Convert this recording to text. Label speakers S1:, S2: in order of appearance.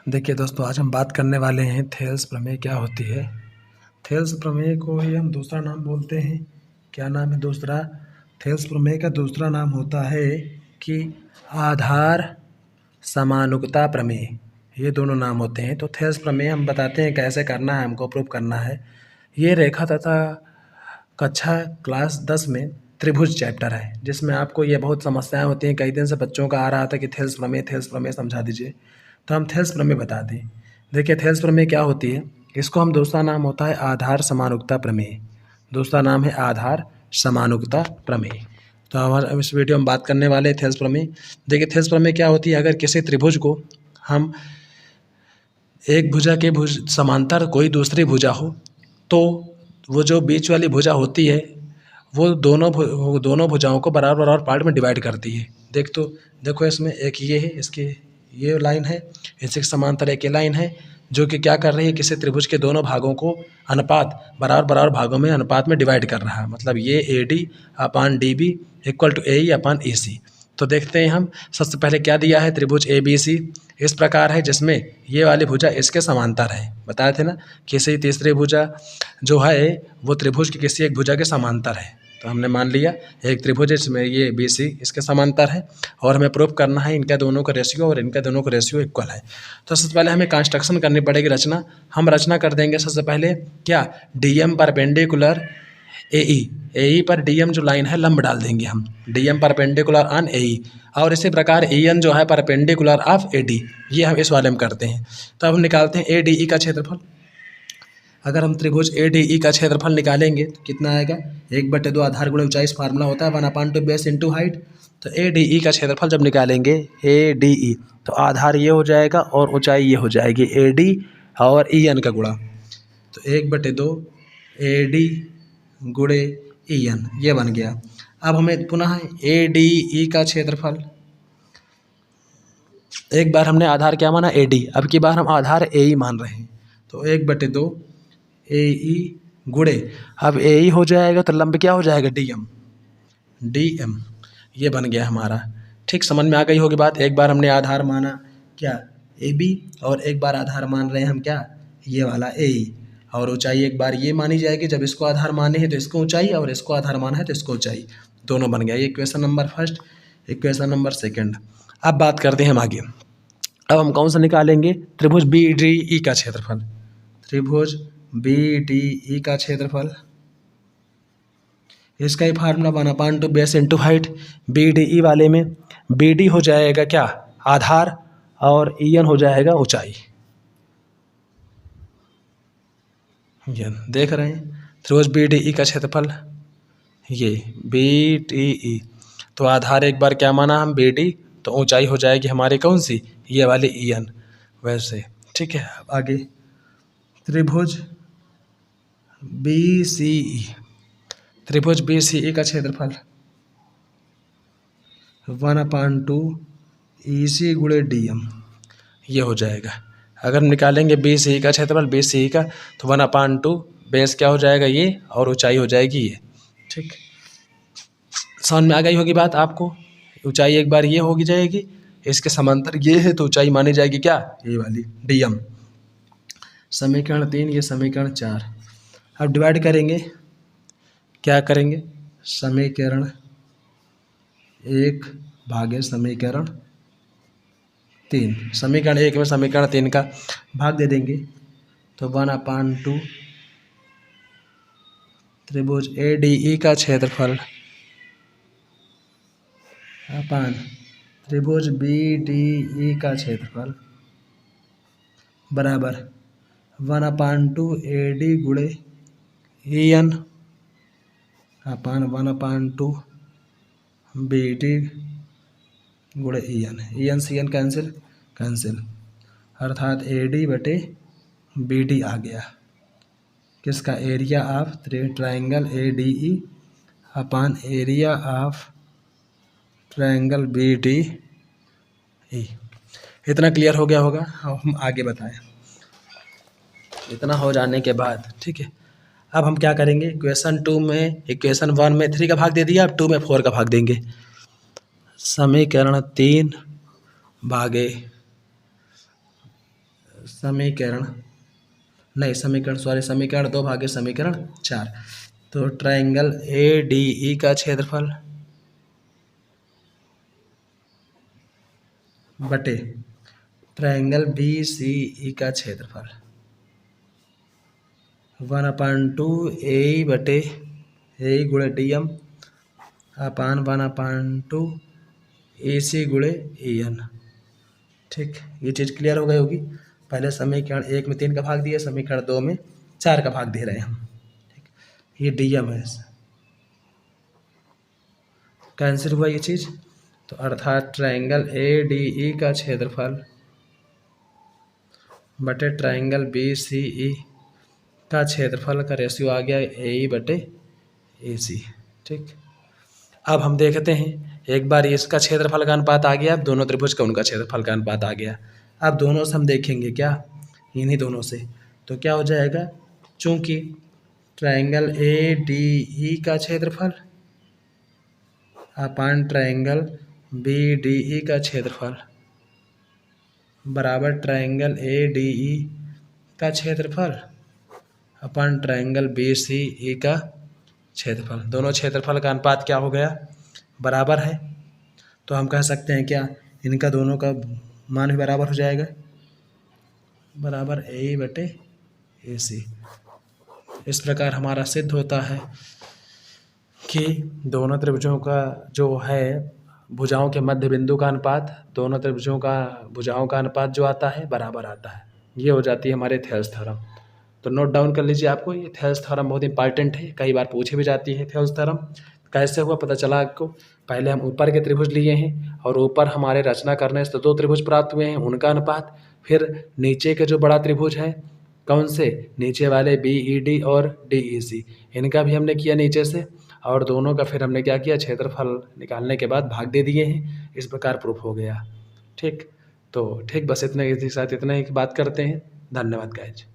S1: देखिए दोस्तों, आज हम बात करने वाले हैं थेल्स प्रमेय क्या होती है। थेल्स प्रमेय को ही हम दूसरा नाम बोलते हैं। क्या नाम है दूसरा? थेल्स प्रमेय का दूसरा नाम होता है कि आधार समानुकता प्रमेय। ये दोनों नाम होते हैं। तो थेल्स प्रमेय हम बताते हैं कैसे करना है, हमको प्रूव करना है। ये रेखा तथा कक्षा क्लास 10 में त्रिभुज चैप्टर है, जिसमें आपको ये बहुत समस्याएं होती हैं। कई दिन से बच्चों का आ रहा था कि थेल्स प्रमेय समझा दीजिए, तो हम थेल्स प्रमेय बता दें। देखिए थेल्स प्रमेय क्या होती है, इसको हम दूसरा नाम होता है आधार समानुकता प्रमेय। दूसरा नाम है आधार समानुकता प्रमेय। तो हमारे इस वीडियो में बात करने वाले थेल्स प्रमेय। देखिए थेल्स प्रमेय क्या होती है, अगर किसी त्रिभुज को हम एक भुजा के समांतर कोई दूसरी भुजा हो, तो वो जो बीच वाली भुजा होती है वो दोनों भुजाओं को बराबर बराबर पार्ट में डिवाइड करती है। देखो इसमें एक ये है, इसके ये लाइन है, इसके समांतर एक ये लाइन है, जो कि क्या कर रही है, किसी त्रिभुज के दोनों भागों को अनुपात बराबर बराबर भागों में अनुपात में डिवाइड कर रहा है। मतलब ये AD upon DB equal to AE upon EC। तो देखते हैं हम सबसे पहले क्या दिया है। त्रिभुज ABC इस प्रकार है, जिसमें ये वाली भुजा इसके समांतर है। बताए थे ना, किसी तीसरी भुजा जो है वो त्रिभुज की किसी एक भुजा के समांतर है। तो हमने मान लिया एक त्रिभुज है जिसमें ये BC इसके समांतर है, और हमें प्रूफ करना है इनका दोनों का रेशियो और इनका दोनों का रेशियो इक्वल है। तो सबसे पहले हमें कंस्ट्रक्शन करनी पड़ेगी, रचना। हम रचना कर देंगे सबसे पहले क्या, DM परपेंडिकुलर AE पर DM जो लाइन है लंब डाल देंगे हम, DM परपेंडिकुलर ऑन AE। और इसी प्रकार EN जो है परपेंडिकुलर ऑफ AD, ये हम इस वाले में करते हैं। तो अब हम निकालते हैं ADE का क्षेत्रफल। अगर हम त्रिभुज ADE का क्षेत्रफल निकालेंगे तो कितना आएगा, 1/2 आधार गुणे ऊंचाई। इस फार्मूला होता है 1/2 बेस इंटू हाइट। तो ADE का क्षेत्रफल जब निकालेंगे, ADE तो आधार ये हो जाएगा और ऊंचाई ये हो जाएगी, AD और EN का गुणा। तो 1/2 AD गुणे EN ये बन गया। अब हमें पुनः ADE का क्षेत्रफल, एक बार हमने आधार क्या माना, AD, अब की बार हम आधार AE मान रहे हैं। तो 1/2 AE गुणे, अब AE हो जाएगा तो लंब क्या हो जाएगा, DM ये बन गया हमारा। ठीक, समझ में आ गई होगी बात। एक बार हमने आधार माना क्या, AB, और एक बार आधार मान रहे हैं हम क्या, ये वाला AE। और ऊंचाई एक बार ये मानी जाएगी, जब इसको आधार माने हैं तो इसको ऊंचाई, और इसको आधार माना है तो इसको ऊंचाई, दोनों बन गया। ये equation number first, equation number second. अब बात करते हैं हम आगे। अब हम कौन सा निकालेंगे, त्रिभुज BDE का क्षेत्रफल। त्रिभुज BDE का क्षेत्रफल, इसका ही formula 1/2 base into height. BDE वाले में BD हो जाएगा क्या, आधार, और EN हो जाएगा ऊंचाई। ये देख रहे हैं त्रिभुज BDE का क्षेत्रफल, ये BDE। तो आधार एक बार क्या माना हम, BD, तो ऊंचाई हो जाएगी हमारी कौन सी, ये वाली EN। वैसे ठीक है, अब आगे त्रिभुज BCE। त्रिभुज BCE का क्षेत्रफल 1/2 EC गुणे DM ये हो जाएगा। अगर हम निकालेंगे BCE का क्षेत्रफल, BCE का, तो 1/2 बेस क्या हो जाएगा ये, और ऊंचाई हो जाएगी ये। ठीक, समझ में आ गई होगी बात आपको। ऊंचाई एक बार ये होगी जाएगी, इसके समांतर ये है, तो ऊंचाई मानी जाएगी क्या, ये वाली DM। समीकरण 3, ये समीकरण 4। अब डिवाइड करेंगे, क्या करेंगे, समीकरण 1 भागे समीकरण 3। समीकरण 1 में समीकरण 3 का भाग दे देंगे, तो 1/2 त्रिभुज ADE का क्षेत्रफल अपान त्रिभुज BDE का क्षेत्रफल बराबर 1/2 AD गुणे EN अपान 1/2 BD गुणे EN से EN कैंसिल, अर्थात AD/BD आ गया। किसका, area of triangle ADE upon area of triangle BDE। इतना क्लियर हो गया होगा। अब हम आगे बताएं। इतना हो जाने के बाद ठीक है, अब हम क्या करेंगे, इक्वेशन 2 में, इक्वेशन 1 में 3 का भाग दे दिया, अब 2 में 4 का भाग देंगे। समीकरण 3 भागे समीकरण नहीं, समीकरण 2 भागे समीकरण 4। तो ट्रायंगल ADE का क्षेत्रफल बटे ट्रायंगल BCE का क्षेत्रफल 1/2 AE बटे AE गुणे DM अपान 1/2 AC गुणे EN। ठीक, ये चीज़ क्लियर हो गई होगी। पहले समीकरण 1 में 3 का भाग दिया, समीकरण 2 में 4 का भाग दे रहे हैं हम। ठीक, ये DM है, कैंसिल हुआ ये चीज़। तो अर्थात ट्रायंगल ADE का क्षेत्रफल बटे ट्रायंगल BCE का क्षेत्रफल का रेशियो आ गया AE बटे AC। ठीक, अब हम देखते हैं, एक बार इसका क्षेत्रफल का अनुपात आ गया, अब दोनों त्रिभुज का उनका क्षेत्रफल का अनुपात आ गया। अब दोनों से हम देखेंगे क्या, इन्हीं दोनों से। तो क्या हो जाएगा, चूंकि ट्रायंगल ADE का क्षेत्रफल अपान ट्रायंगल BDE का क्षेत्रफल बराबर ट्रायंगल ADE का क्षेत्रफल अपान ट्रायंगल BCE का क्षेत्रफल, दोनों क्षेत्रफल का अनुपात क्या हो गया, बराबर है। तो हम कह सकते हैं क्या, इनका दोनों का मान भी बराबर हो जाएगा, बराबर AE बटे AC। इस प्रकार हमारा सिद्ध होता है कि दोनों त्रिभुजों का जो है भुजाओं के मध्य बिंदु का अनुपात, दोनों त्रिभुजों का भुजाओं का अनुपात जो आता है बराबर आता है। ये हो जाती है हमारे थेल्स थ्योरम। तो नोट डाउन कर लीजिए, आपको ये थेल्स थ्योरम बहुत इंपॉर्टेंट है, कई बार पूछी भी जाती है थेल्स थ्योरम। कैसे हुआ पता चला आपको, पहले हम ऊपर के त्रिभुज लिए हैं और ऊपर हमारे रचना करने से 2 त्रिभुज प्राप्त हुए हैं, उनका अनुपात। फिर नीचे के जो बड़ा त्रिभुज है, कौन से, नीचे वाले BED और DEC, इनका भी हमने किया नीचे से, और दोनों का फिर हमने क्या किया, क्षेत्रफल निकालने के बाद भाग दे दिए हैं। इस प्रकार प्रूफ हो गया। ठीक, तो ठीक, बस इतने के साथ इतना ही बात करते हैं। धन्यवाद गाइज।